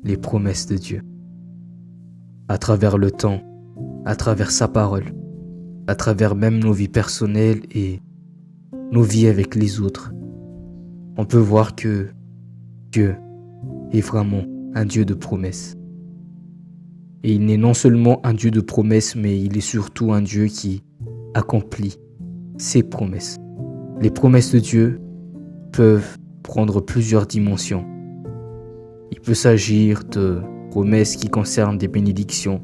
les promesses de Dieu. À travers le temps, à travers sa parole, à travers même nos vies personnelles et nos vies avec les autres, on peut voir que Dieu est vraiment un Dieu de promesses. Et il n'est non seulement un Dieu de promesses, mais il est surtout un Dieu qui accomplit ses promesses. Les promesses de Dieu peuvent prendre plusieurs dimensions. Il peut s'agir de promesses qui concernent des bénédictions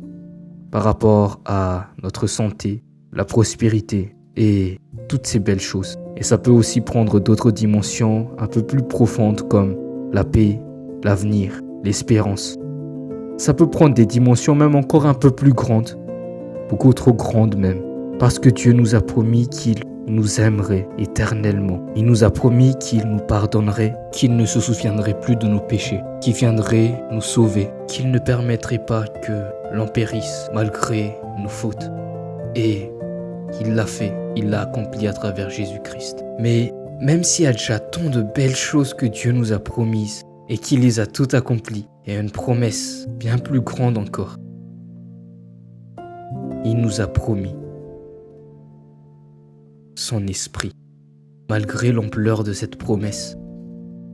par rapport à notre santé, la prospérité et toutes ces belles choses. Et ça peut aussi prendre d'autres dimensions un peu plus profondes comme la paix, l'avenir, l'espérance. Ça peut prendre des dimensions même encore un peu plus grandes, beaucoup trop grandes même, parce que Dieu nous a promis qu'il nous aimerait éternellement. Il nous a promis qu'il nous pardonnerait, qu'il ne se souviendrait plus de nos péchés, qu'il viendrait nous sauver, qu'il ne permettrait pas que l'on périsse malgré nos fautes. Et il l'a fait, il l'a accompli à travers Jésus-Christ. Mais même s'il y a déjà tant de belles choses que Dieu nous a promises et qu'il les a toutes accomplies, il y a une promesse bien plus grande encore. Il nous a promis son esprit. Malgré l'ampleur de cette promesse,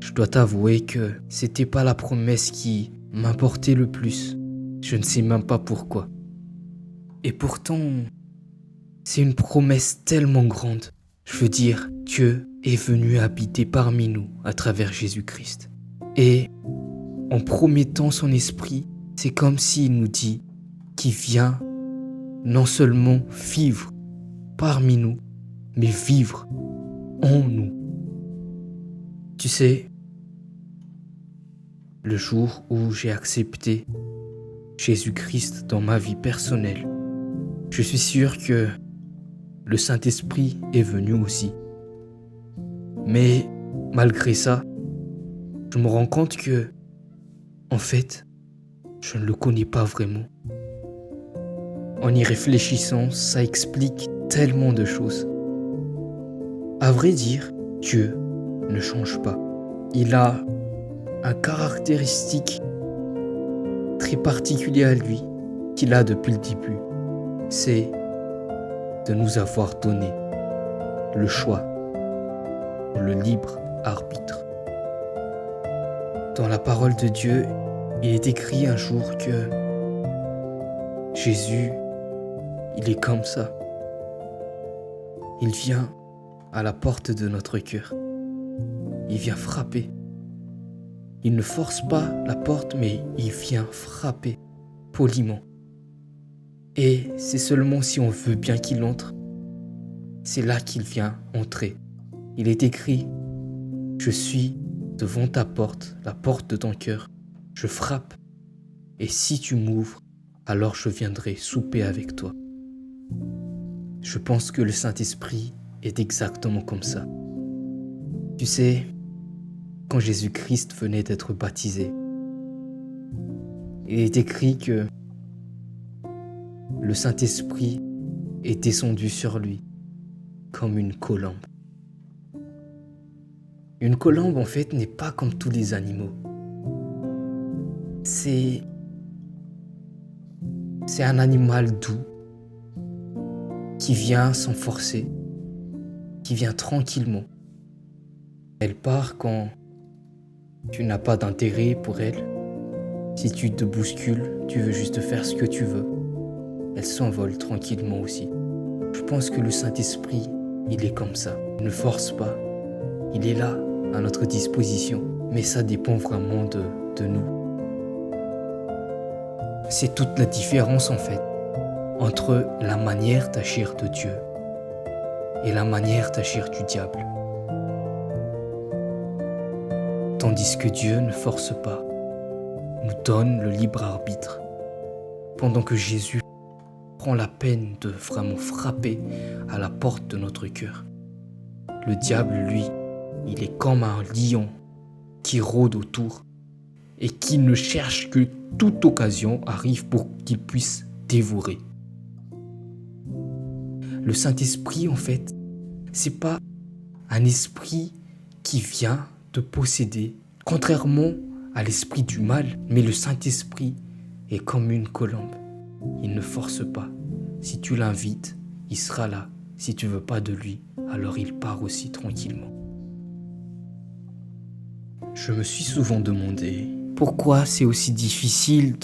je dois t'avouer que c'était pas la promesse qui m'importait le plus. Je ne sais même pas pourquoi. Et pourtant, c'est une promesse tellement grande. Je veux dire, Dieu est venu habiter parmi nous à travers Jésus-Christ. Et en promettant son esprit, c'est comme s'il nous dit qu'il vient non seulement vivre parmi nous, mais vivre en nous. Tu sais, le jour où j'ai accepté Jésus-Christ dans ma vie personnelle, je suis sûr que le Saint-Esprit est venu aussi. Mais malgré ça, je me rends compte que, en fait, je ne le connais pas vraiment. En y réfléchissant, ça explique tellement de choses. À vrai dire, Dieu ne change pas. Il a un caractéristique très particulier à lui qu'il a depuis le début. C'est de nous avoir donné le choix, le libre arbitre. Dans la parole de Dieu, il est écrit un jour que Jésus, il est comme ça. Il vient à la porte de notre cœur. Il vient frapper. Il ne force pas la porte, mais il vient frapper poliment. Et c'est seulement si on veut bien qu'il entre, c'est là qu'il vient entrer. Il est écrit, je suis devant ta porte, la porte de ton cœur. Je frappe, et si tu m'ouvres, alors je viendrai souper avec toi. Je pense que le Saint-Esprit est exactement comme ça. Tu sais, quand Jésus-Christ venait d'être baptisé, il est écrit que le Saint-Esprit est descendu sur lui comme une colombe. Une colombe, en fait, n'est pas comme tous les animaux. C'est un animal doux qui vient sans forcer, qui vient tranquillement. Elle part quand tu n'as pas d'intérêt pour elle. Si tu te bouscules, tu veux juste faire ce que tu veux. Elle s'envole tranquillement aussi. Je pense que le Saint-Esprit, il est comme ça. Il ne force pas. Il est là, à notre disposition. Mais ça dépend vraiment de nous. C'est toute la différence en fait entre la manière d'agir de Dieu et la manière d'agir du diable. Tandis que Dieu ne force pas, nous donne le libre arbitre. Pendant que Jésus prend la peine de vraiment frapper à la porte de notre cœur. Le diable, lui, il est comme un lion qui rôde autour et qui ne cherche que toute occasion arrive pour qu'il puisse dévorer. Le Saint-Esprit, en fait, c'est pas un esprit qui vient te posséder, contrairement à l'esprit du mal, mais le Saint-Esprit est comme une colombe. Il ne force pas. Si tu l'invites, il sera là. Si tu veux pas de lui, alors il part aussi tranquillement. Je me suis souvent demandé pourquoi c'est aussi difficile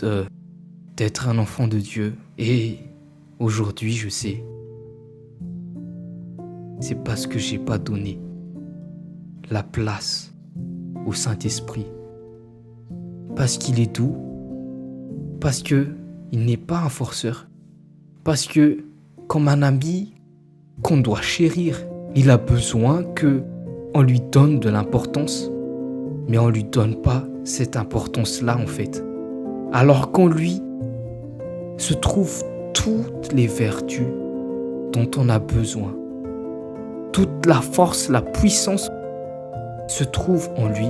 d'être un enfant de Dieu. Et aujourd'hui, je sais. C'est parce que j'ai pas donné la place au Saint-Esprit. Parce qu'il est doux. Parce que il n'est pas un forceur. Parce que, comme un ami qu'on doit chérir, il a besoin qu'on lui donne de l'importance, mais on ne lui donne pas cette importance-là en fait. Alors qu'en lui se trouvent toutes les vertus dont on a besoin. Toute la force, la puissance se trouve en lui,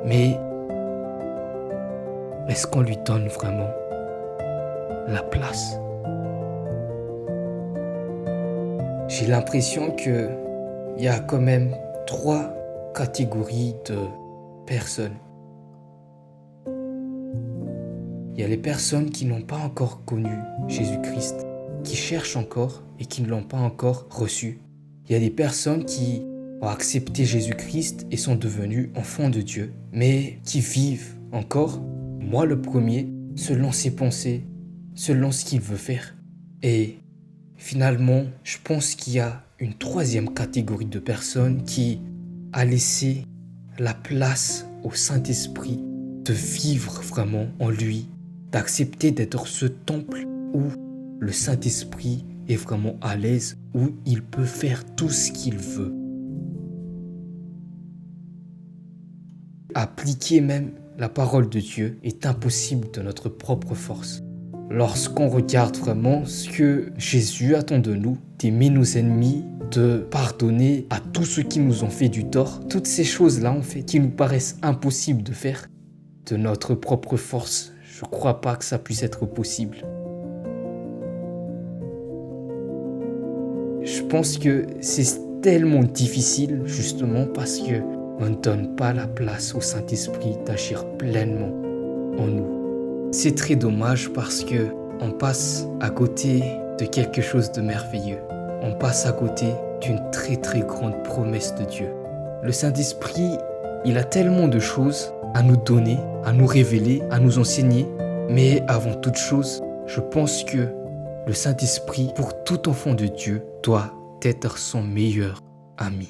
mais est-ce qu'on lui donne vraiment la place? J'ai l'impression qu'il y a quand même 3 catégories de personnes. Il y a les personnes qui n'ont pas encore connu Jésus-Christ, qui cherchent encore et qui ne l'ont pas encore reçu. Il y a des personnes qui ont accepté Jésus-Christ et sont devenues enfants de Dieu, mais qui vivent encore, moi le premier, selon ses pensées, selon ce qu'il veut faire. Et finalement, je pense qu'il y a une 3e catégorie de personnes qui a laissé la place au Saint-Esprit de vivre vraiment en lui, d'accepter d'être ce temple où le Saint-Esprit est vraiment à l'aise, où il peut faire tout ce qu'il veut. Appliquer même la parole de Dieu est impossible de notre propre force. Lorsqu'on regarde vraiment ce que Jésus attend de nous, d'aimer nos ennemis, de pardonner à tous ceux qui nous ont fait du tort, toutes ces choses-là en fait qui nous paraissent impossibles de faire de notre propre force, je ne crois pas que ça puisse être possible. Je pense que c'est tellement difficile justement parce que on ne donne pas la place au Saint-Esprit d'agir pleinement en nous. C'est très dommage parce que on passe à côté de quelque chose de merveilleux. On passe à côté d'une très très grande promesse de Dieu. Le Saint-Esprit, il a tellement de choses à nous donner, à nous révéler, à nous enseigner. Mais avant toute chose, je pense que le Saint-Esprit, pour tout enfant de Dieu, doit être son meilleur ami.